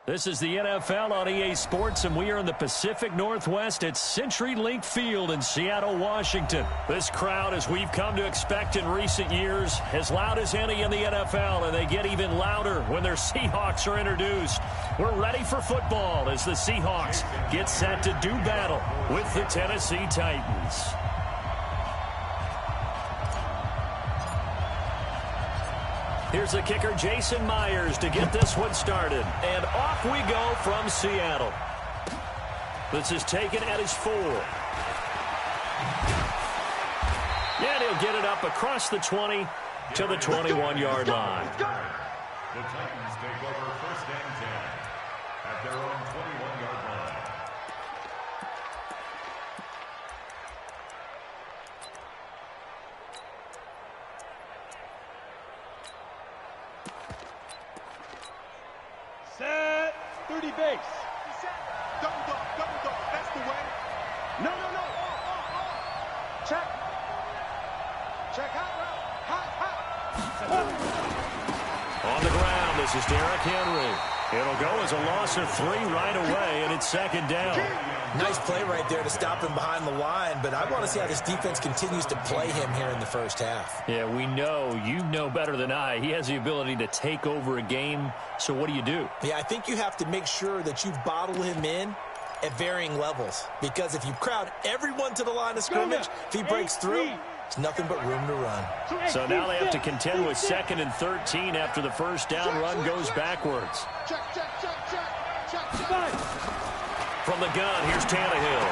This is the NFL on EA Sports, and we are in the Pacific Northwest at CenturyLink Field in Seattle, Washington. This crowd, as we've come to expect in recent years, as loud as any in the NFL, and they get even louder when their Seahawks are introduced. We're ready for football as the Seahawks get set to do battle with the Tennessee Titans. Here's the kicker, Jason Myers, to get this one started. And off we go from Seattle. This is taken at his 4. And he'll get it up across the 20 to the 21-yard line. The Titans take over 1st and 10 at their own 21-yard line. Set 30 base. Double dog. That's the way. No. Check. Check out. On the ground, this is Derrick Henry. It'll go as a loss of 3 right away, and it's 2nd down. Nice play right there to stop him behind the line, but I want to see how this defense continues to play him here in the first half. Yeah, we know. You know better than I. He has the ability to take over a game, so what do you do? Yeah, I think you have to make sure that you bottle him in at varying levels, because if you crowd everyone to the line of scrimmage, if he breaks through, there's nothing but room to run. So now they have to contend with 2nd and 13 after the first down run goes backwards. Check. From the gun, here's Tannehill.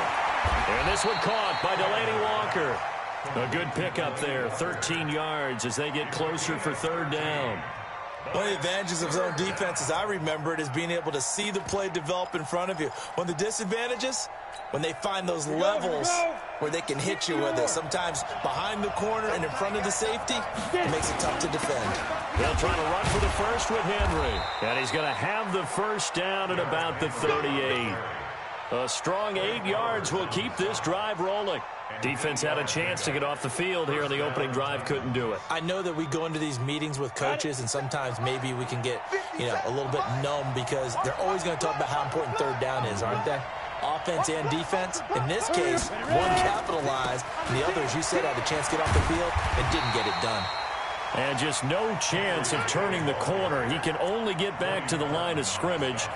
And this one caught by Delaney Walker. A good pickup there, 13 yards as they get closer for 3rd down. One of the advantages of zone defense, as I remember it, is being able to see the play develop in front of you. One of the disadvantages, when they find those levels where they can hit you with it, sometimes behind the corner and in front of the safety, it makes it tough to defend. They'll try to run for the first with Henry. And he's going to have the first down at about the 38. A strong 8 yards will keep this drive rolling. Defense had a chance to get off the field here on the opening drive, couldn't do it. I know that we go into these meetings with coaches, and sometimes maybe we can get, a little bit numb because they're always going to talk about how important 3rd down is, aren't they? Offense and defense. In this case, one capitalized, and the others, you said, had a chance to get off the field and didn't get it done. And just no chance of turning the corner. He can only get back to the line of scrimmage.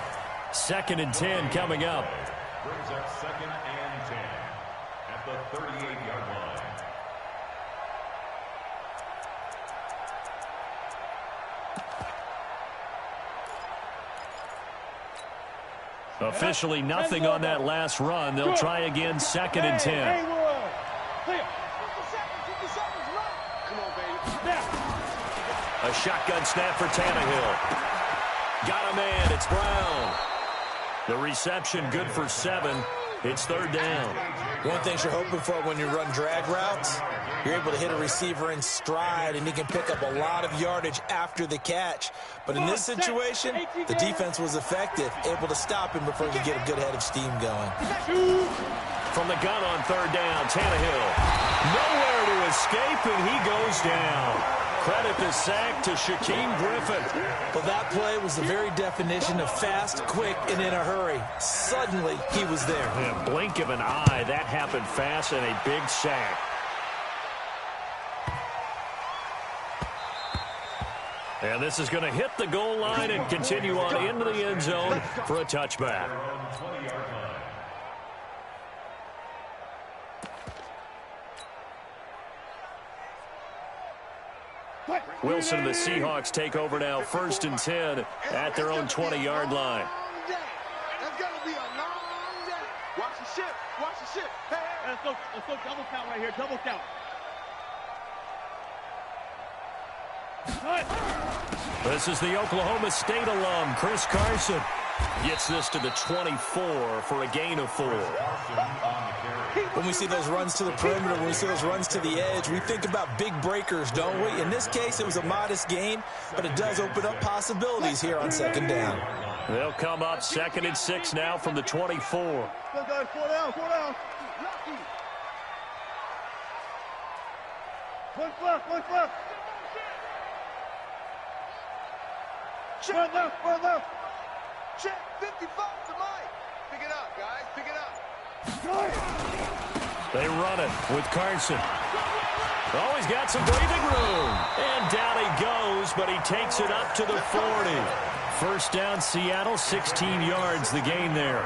2nd and 10 coming up. Brings up 2nd and 10 at the 38-yard line. Officially nothing on that last run. They'll try again, 2nd and 10. A shotgun snap for Tannehill. Got a man. It's Brown. The reception good for 7. It's 3rd down. One thing you're hoping for when you run drag routes, you're able to hit a receiver in stride, and he can pick up a lot of yardage after the catch. But in this situation, the defense was effective, able to stop him before he could get a good head of steam going. From the gun on 3rd down, Tannehill. Nowhere to escape, and he goes down. Credit the sack to Shaquem Griffin. Well, that play was the very definition of fast, quick, and in a hurry. Suddenly, he was there. In a blink of an eye, that happened fast, and a big sack. And this is going to hit the goal line and continue on into the end zone for a touchback. Wilson and the Seahawks take over now, 1st and 10 at their own 20-yard line. That's going to be a long day. Watch the ship. Hey. Let's go double count right here, double count. This is the Oklahoma State alum, Chris Carson. Gets this to the 24 for a gain of 4. When we see those runs to the perimeter, when we see those runs to the edge, we think about big breakers, don't we? In this case, it was a modest gain, but it does open up possibilities here on 2nd down. They'll come up 2nd and 6 now from the 24. Go, guys, 4 down. One left. One left. Check 55 to Mike. Pick it up, guys. Pick it up. They run it with Carson. Oh, he's got some breathing room. And down he goes, but he takes it up to the 40. First down, Seattle, 16 yards the gain there.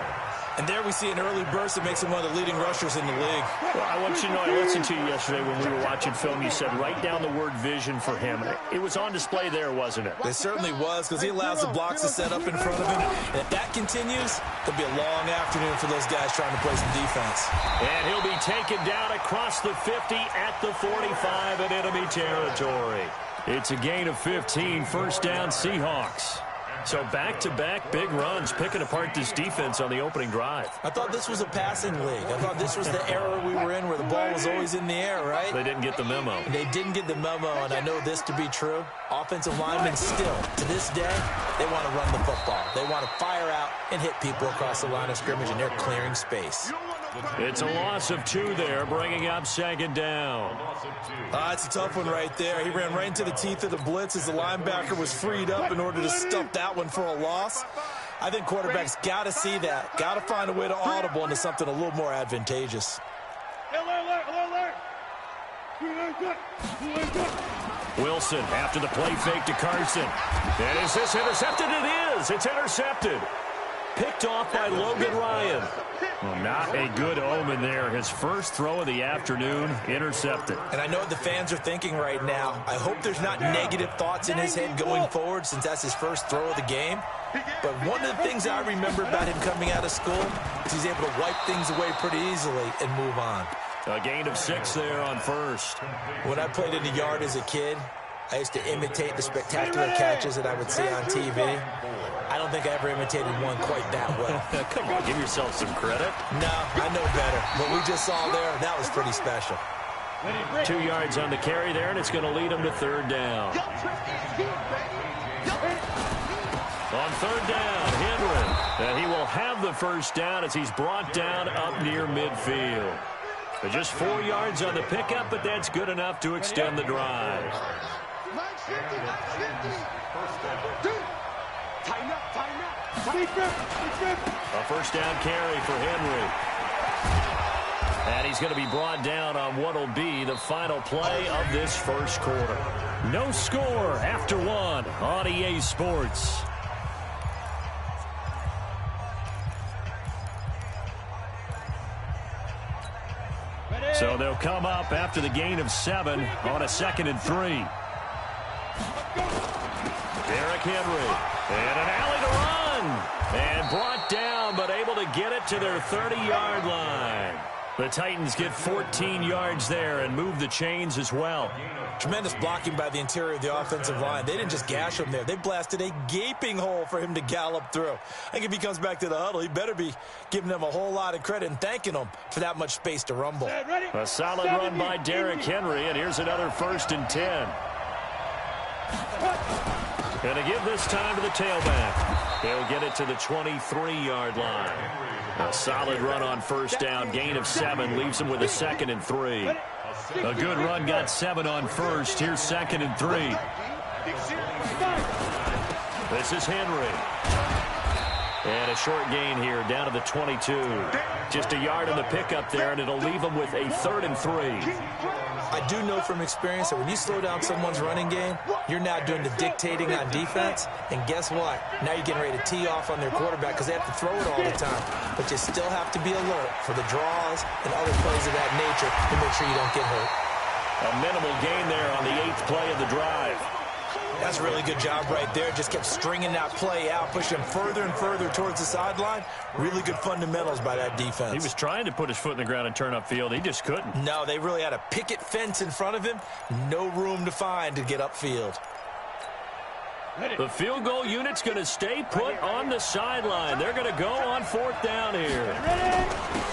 And there we see an early burst that makes him one of the leading rushers in the league. Well, I want you to know, I listened to you yesterday when we were watching film. You said write down the word vision for him. It was on display there, wasn't it? It certainly was, because he allows the blocks to set up in front of him. And if that continues, there'll be a long afternoon for those guys trying to play some defense. And he'll be taken down across the 50 at the 45 in enemy territory. It's a gain of 15, first down Seahawks. So back-to-back big runs, picking apart this defense on the opening drive. I thought this was a passing league. I thought this was the era we were in where the ball was always in the air, right? They didn't get the memo. They didn't get the memo, and I know this to be true. Offensive linemen still, to this day, they want to run the football. They want to fire out and hit people across the line of scrimmage, and they're clearing space. It's a loss of 2 there, bringing up second down. It's a tough one right there. He ran right into the teeth of the blitz as the linebacker was freed up in order to stuff that one for a loss. I think quarterbacks got to see that, got to find a way to audible into something a little more advantageous. Wilson after the play fake to Carson. And is this intercepted? It is. It's intercepted. Picked off by Logan Ryan. Well, not a good omen there. His first throw of the afternoon, intercepted. And I know what the fans are thinking right now. I hope there's not negative thoughts in his head going forward since that's his first throw of the game. But one of the things I remember about him coming out of school is he's able to wipe things away pretty easily and move on. A gain of 6 there on first. When I played in the yard as a kid, I used to imitate the spectacular catches that I would see on TV. I don't think I ever imitated one quite that well. Come on, give yourself some credit. No, I know better. What we just saw there, that was pretty special. 2 yards on the carry there, and it's going to lead him to third down. On third down, Henry. And he will have the first down as he's brought down up near midfield. But just 4 yards on the pickup, but that's good enough to extend the drive. A first down carry for Henry. And he's going to be brought down on what will be the final play of this first quarter. No score after 1 on EA Sports. So they'll come up after the gain of 7 on a 2nd and 3. Derrick Henry. And an alley to run. And brought down, but able to get it to their 30-yard line. The Titans get 14 yards there and move the chains as well. Tremendous blocking by the interior of the offensive line. They didn't just gash him there. They blasted a gaping hole for him to gallop through. I think if he comes back to the huddle, he better be giving them a whole lot of credit and thanking them for that much space to rumble. A solid run by Derrick Henry, and here's another 1st and 10. Going to give this time to the tailback. They'll get it to the 23-yard line. A solid run on first down. Gain of 7 leaves him with a 2nd and 3. A good run got 7 on first. Here's 2nd and 3. This is Henry. And a short gain here down to the 22. Just a yard on the pickup there, and it'll leave him with a 3rd and 3. I do know from experience that when you slow down someone's running game, you're now doing the dictating on defense. And guess what? Now you're getting ready to tee off on their quarterback because they have to throw it all the time. But you still have to be alert for the draws and other plays of that nature to make sure you don't get hurt. A minimal gain there on the 8th play of the drive. That's a really good job right there. Just kept stringing that play out, pushing him further and further towards the sideline. Really good fundamentals by that defense. He was trying to put his foot in the ground and turn upfield. He just couldn't. No, they really had a picket fence in front of him. No room to find to get upfield. The field goal unit's going to stay put on the sideline. They're going to go on 4th down here.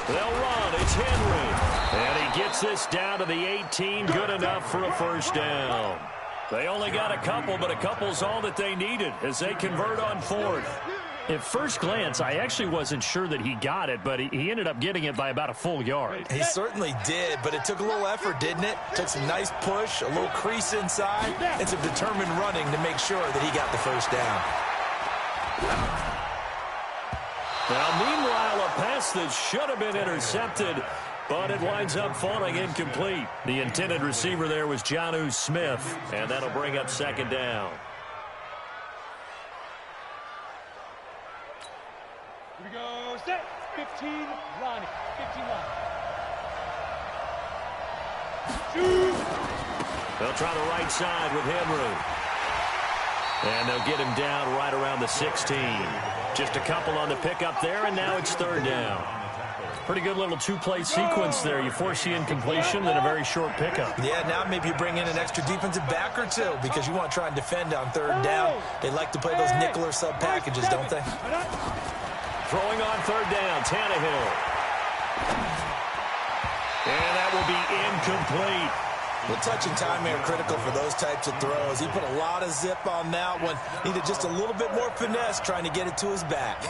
They'll run. It's Henry. And he gets this down to the 18. Good enough for a first down. They only got a couple, but a couple's all that they needed as they convert on 4th. At first glance, I actually wasn't sure that he got it, but he ended up getting it by about a full yard. He certainly did, but it took a little effort, didn't it? Took some nice push, a little crease inside, and some determined running to make sure that he got the first down. Now, meanwhile, a pass that should have been intercepted, but it winds up falling incomplete. The intended receiver there was Jonnu Smith, and that'll bring up second down. Here we go, set, 15, line, 15 line. Shoot! They'll try the right side with Henry. And they'll get him down right around the 16. Just a couple on the pickup there, and now it's third down. Pretty good little two-play sequence there. You force the incompletion, then a very short pickup. Yeah, now maybe you bring in an extra defensive back or two because you want to try and defend on third down. They like to play those nickel or sub packages, don't they? Throwing on third down, Tannehill. And that will be incomplete. Well, touch and timing are critical for those types of throws. He put a lot of zip on that one. Needed just a little bit more finesse trying to get it to his back.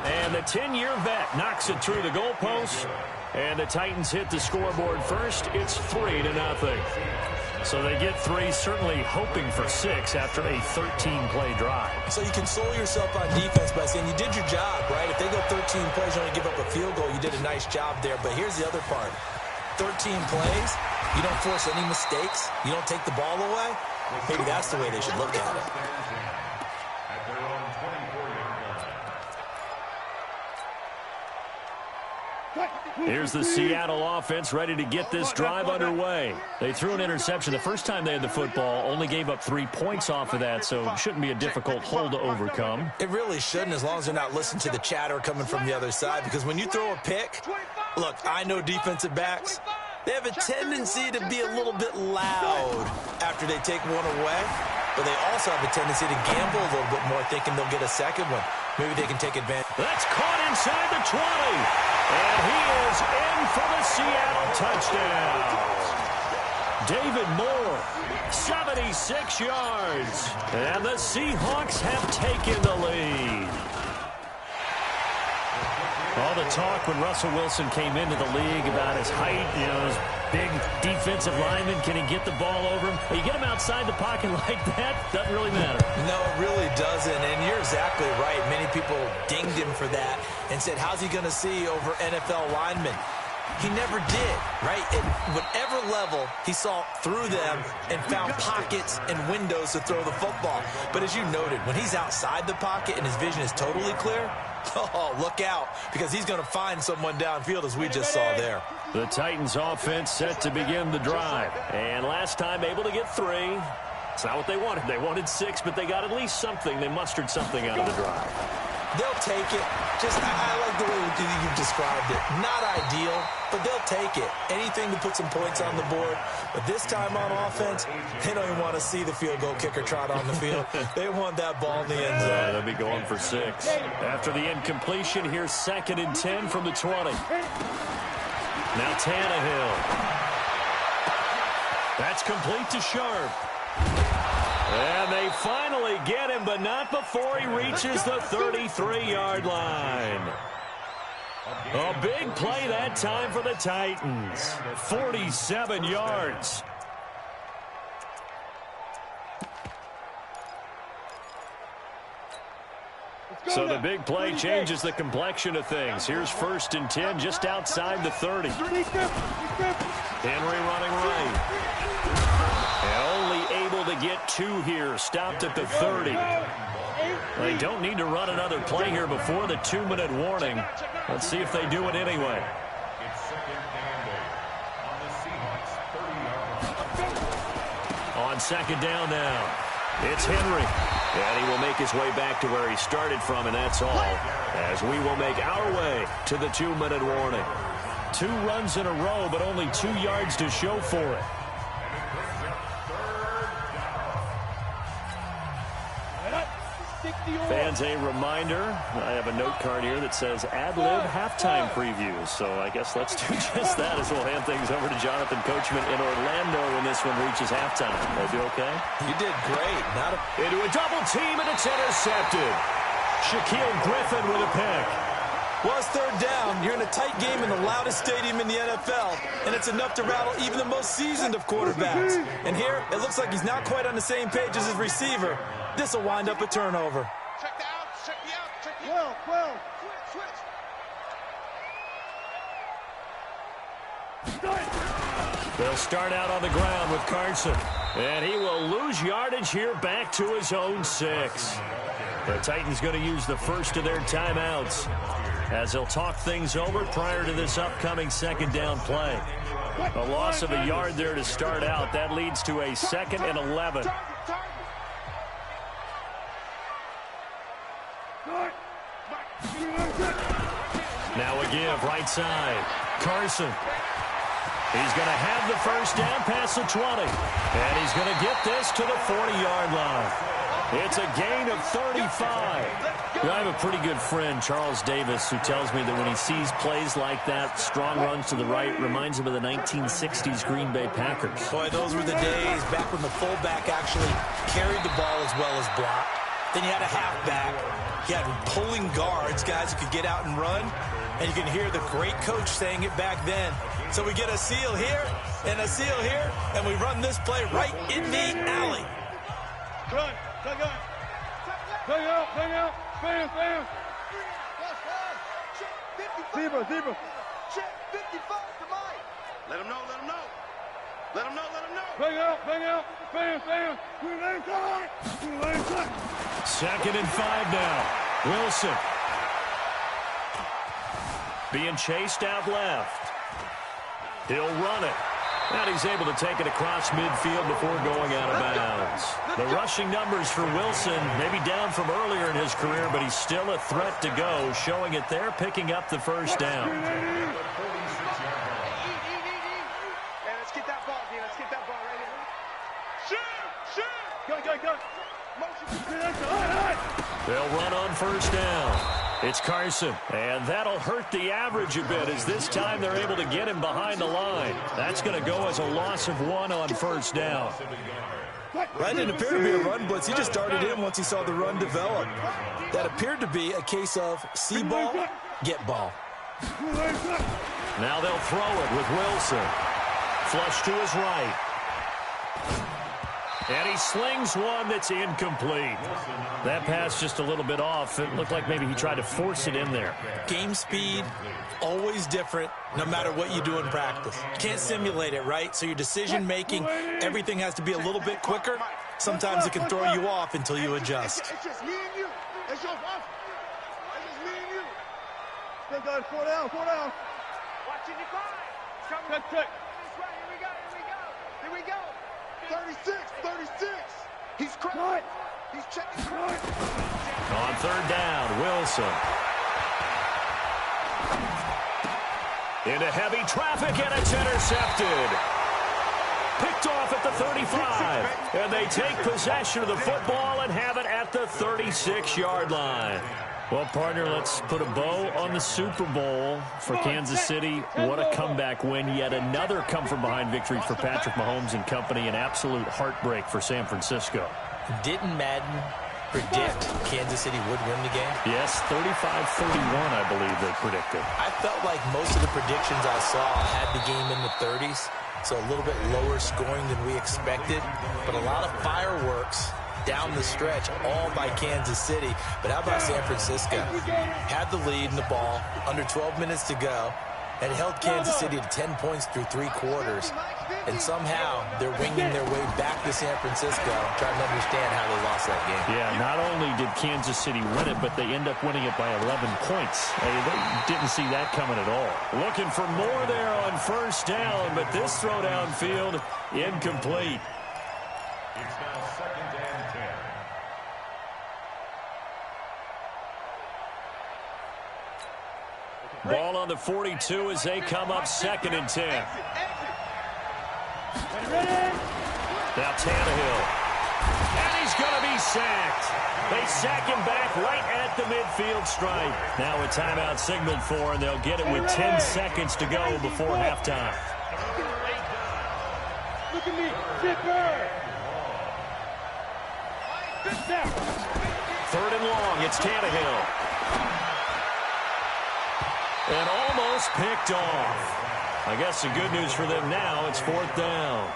And the 10-year vet knocks it through the goalpost. And the Titans hit the scoreboard first. It's 3-0. So they get 3, certainly hoping for 6 after a 13-play drive. So you console yourself on defense by saying you did your job, right? If they go 13 plays, you only give up a field goal, you did a nice job there. But here's the other part. 13 plays, you don't force any mistakes, you don't take the ball away. Maybe that's the way they should look at it. Here's the Seattle offense ready to get this drive underway. They threw an interception the first time they had the football, only gave up 3 points off of that, so it shouldn't be a difficult hole to overcome. It really shouldn't, as long as they're not listening to the chatter coming from the other side, because when you throw a pick, look, I know defensive backs, they have a tendency to be a little bit loud after they take one away, but they also have a tendency to gamble a little bit more, thinking they'll get a second one. Maybe they can take advantage. That's caught inside the 20. And he is in for the Seattle touchdown. David Moore, 76 yards. And the Seahawks have taken the lead. All the talk when Russell Wilson came into the league about his height, you know, his big defensive lineman. Can he get the ball over him? You get him outside the pocket like that, doesn't really matter. No, it really doesn't, and you're exactly right. Many people dinged him for that and said, how's he going to see over NFL linemen? He never did, right? At whatever level, he saw through them and found pockets and windows to throw the football. But as you noted, when he's outside the pocket and his vision is totally clear, oh, look out, because he's going to find someone downfield, as we just saw there. The Titans offense set to begin the drive. And last time able to get 3. It's not what they wanted. They wanted 6, but they got at least something. They mustered something out of the drive. They'll take it. Just, I like the way you've described it. Not ideal, but they'll take it. Anything to put some points on the board. But this time on offense, they don't even want to see the field goal kicker trot on the field. They want that ball in the end zone. They'll be going for 6. After the incompletion, here's 2nd and 10 from the 20. Now Tannehill. That's complete to Sharp. And they finally get him, but not before he reaches the 33-yard line. A big play that time for the Titans. 47 yards. So the big play changes the complexion of things. Here's 1st and 10 just outside the 30. Henry running right. And only able to get 2 here. Stopped at the 30. They don't need to run another play here before the 2-minute warning. Let's see if they do it anyway. On 2nd down now. It's Henry. And he will make his way back to where he started from, and that's all. As we will make our way to the 2-minute warning. 2 runs in a row, but only 2 yards to show for it. Fans, a reminder, I have a note card here that says ad-lib halftime previews. So I guess let's do just that as we'll hand things over to Jonathan Coachman in Orlando when this one reaches halftime. Will you okay? You did great. Into a double team, and it's intercepted. Shaquille Griffin with a pick. Well, it's 3rd down. You're in a tight game in the loudest stadium in the NFL, and it's enough to rattle even the most seasoned of quarterbacks. And here, it looks like he's not quite on the same page as his receiver. This will wind up a turnover. Check the out, check the out, check the Well, well. Switch. They'll start out on the ground with Carson. And he will lose yardage here back to his own 6. The Titans going to use the first of their timeouts as they'll talk things over prior to this upcoming second down play. A loss of a yard there to start out. That leads to a 2nd and 11. Now a give right side. Carson. He's going to have the first down past the 20. And he's going to get this to the 40-yard line. It's a gain of 35. I have a pretty good friend, Charles Davis, who tells me that when he sees plays like that, strong runs to the right, reminds him of the 1960s Green Bay Packers. Boy, those were the days back when the fullback actually carried the ball as well as blocked. Then you had a halfback. You had pulling guards, guys who could get out and run. And you can hear the great coach saying it back then. So we get a seal here and a seal here, and we run this play right in the alley. Run. Take out. Take out. Take out. Bam. Zebra. Check 55 to Mike. Let him know. Take out. Bam. Two lane side. 2nd and 5 now. Wilson. Being chased out left. He'll run it. And he's able to take it across midfield before going out of bounds. The rushing numbers for Wilson may be down from earlier in his career, but he's still a threat to go, showing it there, picking up the first down. Hey, let's get that ball, D. Let's get that ball right here. Shoot! Go. They'll run on first down. It's Carson, and that'll hurt the average a bit as this time they're able to get him behind the line. That's going to go as a loss of 1 on first down. That didn't appear to be a run blitz. He just darted in once he saw the run develop. That appeared to be a case of see ball, get ball. Now they'll throw it with Wilson. Flush to his right. And he slings one that's incomplete. That pass just a little bit off. It looked like maybe he tried to force it in there. Game speed, always different, no matter what you do in practice. You can't simulate it, right? So your decision-making, everything has to be a little bit quicker. Sometimes it can throw you off until you adjust. It's just me and you. It's your fault. It's just me and you. Still got it. 4 down. Watching the climb. Check. Here we go. 36. He's cracked. He's checking. On third down, Wilson. Into heavy traffic, and it's intercepted. Picked off at the 35. And they take possession of the football and have it at the 36-yard line. Well, partner, let's put a bow on the Super Bowl for Kansas City. What a comeback win. Yet another come-from-behind victory for Patrick Mahomes and company. An absolute heartbreak for San Francisco. Didn't Madden predict Kansas City would win the game? Yes, 35-31, I believe they predicted. I felt like most of the predictions I saw had the game in the 30s, so a little bit lower scoring than we expected, but a lot of fireworks down the stretch, all by Kansas City. But how about San Francisco? Had the lead in the ball, under 12 minutes to go, and held Kansas City to 10 points through 3 quarters. And somehow they're winging their way back to San Francisco, trying to understand how they lost that game. Yeah, not only did Kansas City win it, but they end up winning it by 11 points. They didn't see that coming at all. Looking for more there on first down, but this throw downfield, incomplete. It's now 2nd and 10. Ball on the 42 as they come up 2nd and 10. Now Tannehill. And he's going to be sacked. They sack him back right at the midfield stripe. Now a timeout signaled for, and they'll get it with 10 seconds to go before halftime. Look at me. Zipper. 3rd and long. It's Tannehill. And almost picked off. I guess the good news for them now, it's 4th down.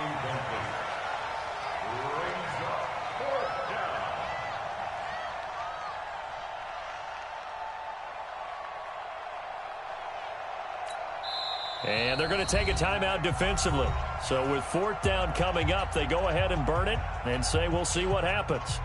And they're going to take a timeout defensively. So with 4th down coming up, they go ahead and burn it and say we'll see what happens.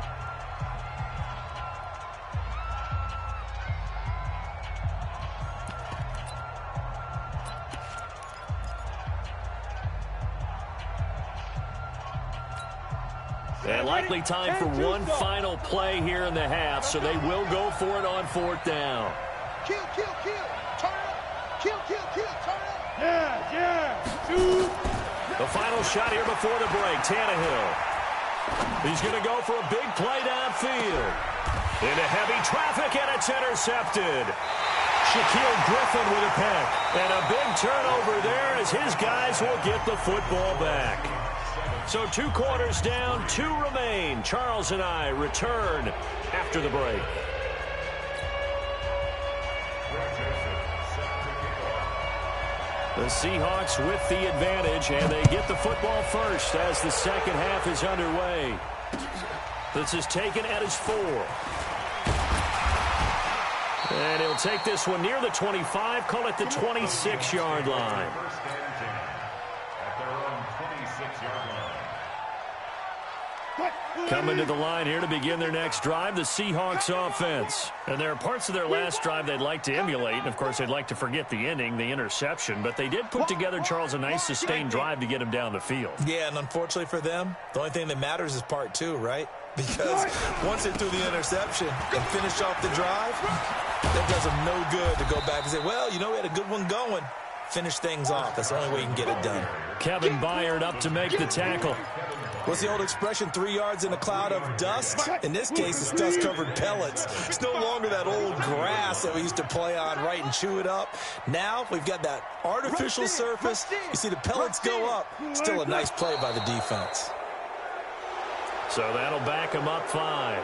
And likely time for one final play here in the half, so they will go for it on 4th down. Kill, kill, kill. Turn up. Kill, kill, kill. Turn up. Yeah. Shoot. The final shot here before the break, Tannehill. He's going to go for a big play downfield. Into heavy traffic, and it's intercepted. Shaquille Griffin with a pick. And a big turnover there as his guys will get the football back. So 2 quarters down, 2 remain. Charles and I return after the break. The Seahawks with the advantage, and they get the football first as the second half is underway. This is taken at his 4. And he'll take this one near the 25, call it the 26-yard line. First and 10 at their own 26-yard line. Coming to the line here to begin their next drive, the Seahawks offense. And there are parts of their last drive they'd like to emulate. And, of course, they'd like to forget the ending, the interception. But they did put together, Charles, a nice sustained drive to get him down the field. Yeah, and unfortunately for them, the only thing that matters is part 2, right? Because once they threw the interception and finished off the drive, that does them no good to go back and say, well, you know, we had a good one going. Finish things off. That's the only way you can get it done. Kevin Byard up to make the tackle. What's the old expression, 3 yards in a cloud of dust? In this case, it's dust-covered pellets. It's no longer that old grass that we used to play on, right, and chew it up. Now we've got that artificial surface. You see the pellets go up. Still a nice play by the defense. So that'll back him up 5.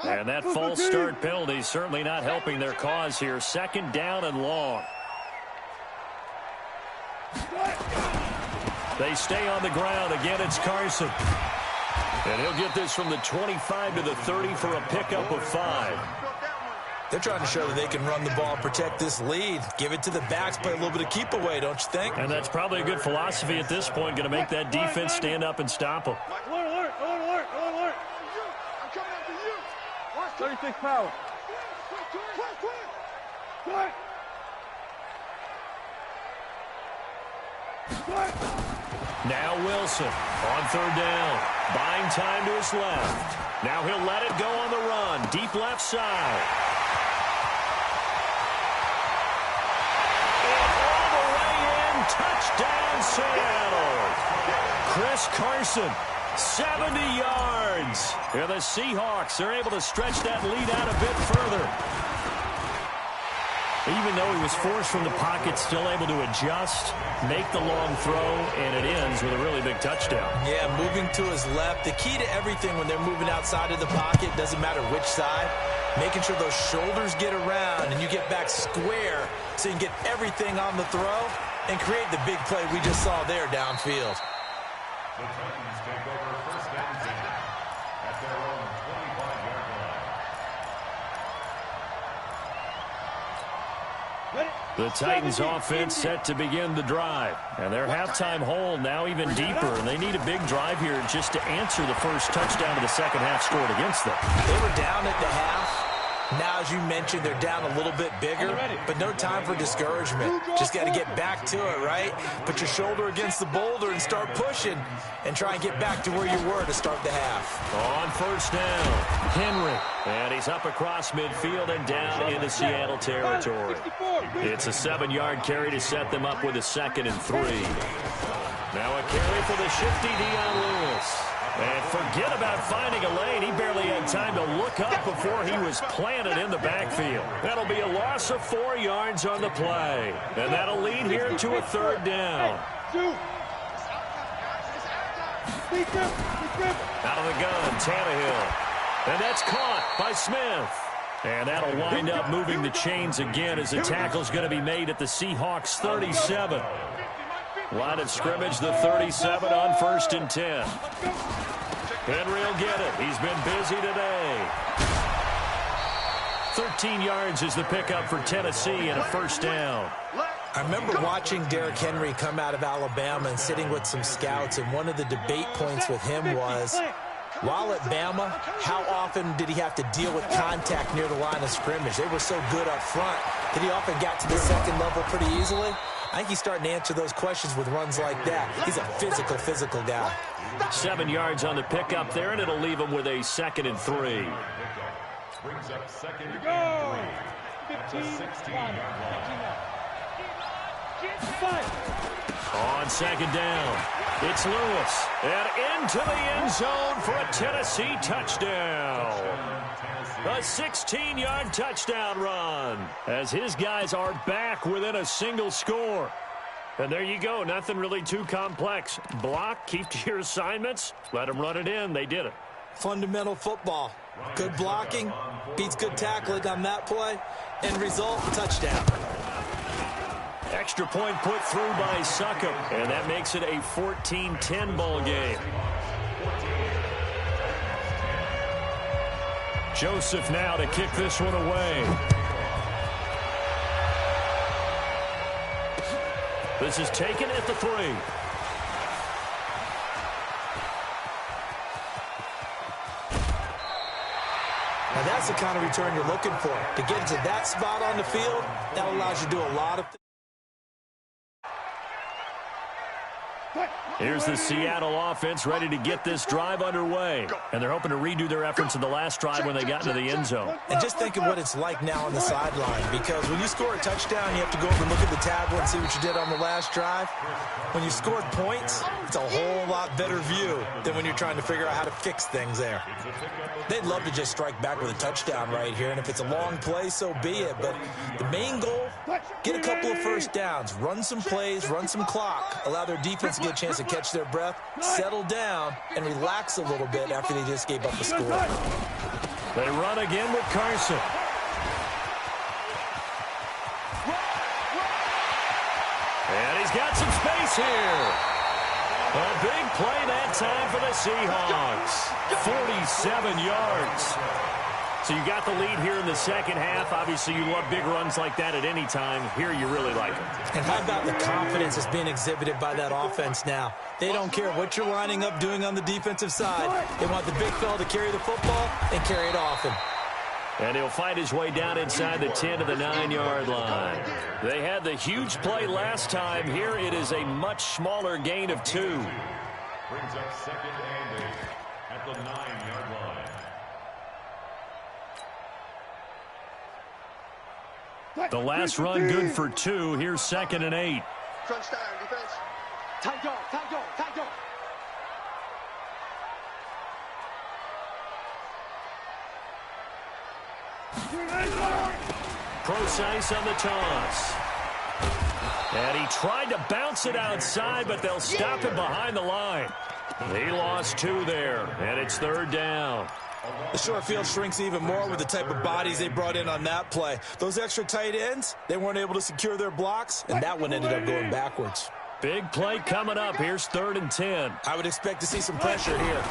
And that false start penalty certainly not helping their cause here. 2nd down and long. They stay on the ground. Again, it's Carson. And he'll get this from the 25 to the 30 for a pickup of 5. They're trying to show that they can run the ball, protect this lead, give it to the backs, play a little bit of keep away, don't you think? And that's probably a good philosophy at this point, going to make that defense stand up and stop them. Alert. I'm coming after you. 36 power. Now Wilson on 3rd down, buying time to his left. Now he'll let it go on the run, deep left side. All the way in, touchdown Seattle. Chris Carson, 70 yards. And the Seahawks are able to stretch that lead out a bit further. Even though he was forced from the pocket, still able to adjust, make the long throw, and it ends with a really big touchdown. Yeah, moving to his left. The key to everything when they're moving outside of the pocket, doesn't matter which side, making sure those shoulders get around and you get back square so you can get everything on the throw and create the big play we just saw there downfield. The Titans take over first and 10 at their own 25-yard line. The Titans offense set to begin the drive. And their halftime hole now even deeper. And they need a big drive here just to answer the first touchdown of the second half scored against them. They were down at the half. Now, as you mentioned, they're down a little bit bigger, but no time for discouragement. Just got to get back to it, right? Put your shoulder against the boulder and start pushing and try and get back to where you were to start the half. On 1st down, Henry. And he's up across midfield and down into Seattle territory. It's a 7-yard carry to set them up with a 2nd and 3. Now a carry for the shifty Dion Lewis. And forget about finding a lane. He barely had time to look up before he was planted in the backfield. That'll be a loss of 4 yards on the play. And that'll lead here to a 3rd down. Out of the gun, Tannehill. And that's caught by Smith. And that'll wind up moving the chains again as the tackle's going to be made at the Seahawks 37. Line of scrimmage, the 37 on 1st and 10. Henry will get it. He's been busy today. 13 yards is the pickup for Tennessee and a first down. I remember watching Derrick Henry come out of Alabama and sitting with some scouts, and one of the debate points with him was, while at Bama, how often did he have to deal with contact near the line of scrimmage? They were so good up front that he often got to the second level pretty easily. I think he's starting to answer those questions with runs like that. He's a physical guy. 7 yards on the pickup there, and it'll leave him with a 2nd and 3. Brings up 2nd and 3 at the 16-yard line. On 2nd down, it's Lewis. And into the end zone for a Tennessee touchdown. A 16-yard touchdown run as his guys are back within a single score. And there you go. Nothing really too complex. Block, keep to your assignments, let them run it in. They did it. Fundamental football. Good blocking, beats good tackling on that play. End result, touchdown. Extra point put through by Succop, and that makes it a 14-10 ball game. Joseph now to kick this one away. This is taken at the 3. Now that's the kind of return you're looking for. To get into that spot on the field, that allows you to do a lot of things. Here's the Seattle offense ready to get this drive underway. And they're hoping to redo their efforts in the last drive when they got into the end zone. And just think of what it's like now on the sideline, because when you score a touchdown, you have to go over and look at the tablet and see what you did on the last drive. When you scored points, it's a whole lot better view than when you're trying to figure out how to fix things there. They'd love to just strike back with a touchdown right here, and if it's a long play, so be it. But the main goal, get a couple of first downs, run some plays, run some clock, allow their defense to get a chance to catch their breath, settle down, and relax a little bit after they just gave up the score. They run again with Carson. And he's got some space here. A big play that time for the Seahawks. 47 yards. So you got the lead here in the second half. Obviously, you love big runs like that at any time. Here you really like them. And how about the confidence that's being exhibited by that offense now? They don't care what you're lining up doing on the defensive side. They want the big fella to carry the football and carry it often. And he'll find his way down inside the 10 to the 9-yard line. They had the huge play last time. Here it is a much smaller gain of 2. Brings up 2nd and 8 at the 9-yard line. The last run good for 2. Here's 2nd and 8. Crunch down, defense. Tight dog, tight dog, tight dog. Precise on the toss. And he tried to bounce it outside, but they'll stop him behind the line. He lost 2 there, and it's 3rd down. The short field shrinks even more with the type of bodies they brought in on that play. Those extra tight ends, they weren't able to secure their blocks, and that one ended up going backwards. Big play coming up. Here's 3rd and 10. I would expect to see some pressure here.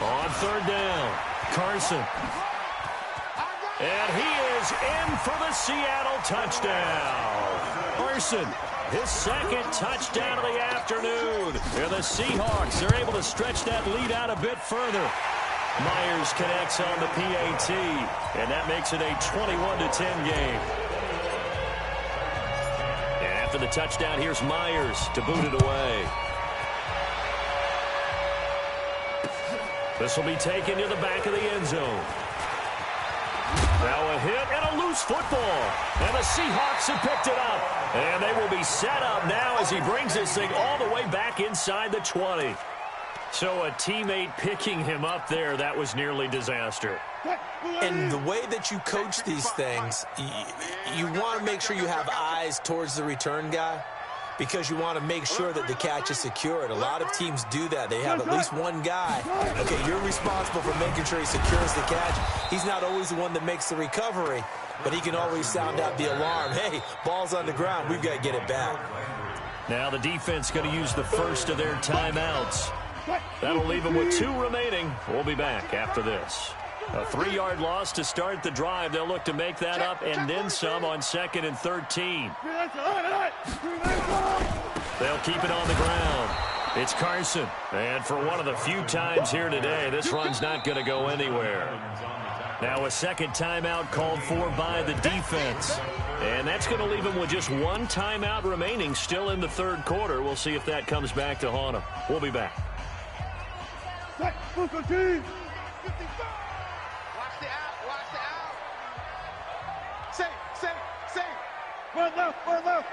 On 3rd down, Carson. And he is in for the Seattle touchdown. Carson, his 2nd touchdown of the afternoon. And the Seahawks are able to stretch that lead out a bit further. Myers connects on the PAT, and that makes it a 21-10 game. And after the touchdown, here's Myers to boot it away. This will be taken to the back of the end zone. Now a hit and a loose football. And the Seahawks have picked it up. And they will be set up now as he brings this thing all the way back inside the 20. So a teammate picking him up there, that was nearly disaster. And the way that you coach these things, you want to make sure you have eyes towards the return guy, because you want to make sure that the catch is secured. A lot of teams do that. They have at least one guy. Okay, you're responsible for making sure he secures the catch. He's not always the one that makes the recovery, but he can always sound out the alarm. Hey, ball's on the ground. We've got to get it back. Now the defense going to use the first of their timeouts. That'll leave them with 2 remaining. We'll be back after this. A 3-yard loss to start the drive. They'll look to make that up and then some on 2nd and 13. They'll keep it on the ground. It's Carson. And for one of the few times here today, this run's not going to go anywhere. Now a second timeout called for by the defense. And that's going to leave them with just 1 timeout remaining still in the 3rd quarter. We'll see if that comes back to haunt them. We'll be back. Watch the out, watch the out. Save. One left.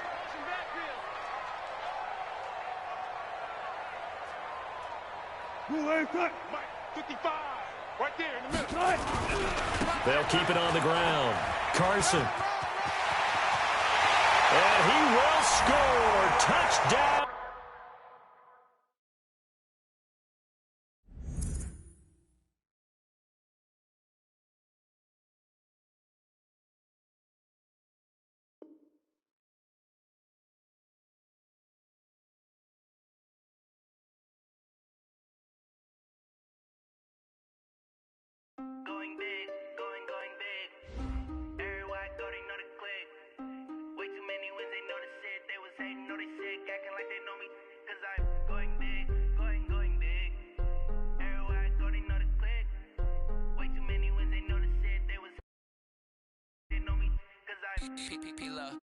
Move away, cut. 55, right there in the middle. They'll keep it on the ground. Carson. And he will score. Touchdown. Going big, going big. Everywhere I go, they know the click. Way too many wins, they know the shit. They was hating, know they sick, acting like they know me. Cause I'm going big, going big. Everywhere I go, they know the click. Way too many wins, they know the shit. They was they know me. Cause I'm P-P-P-Love.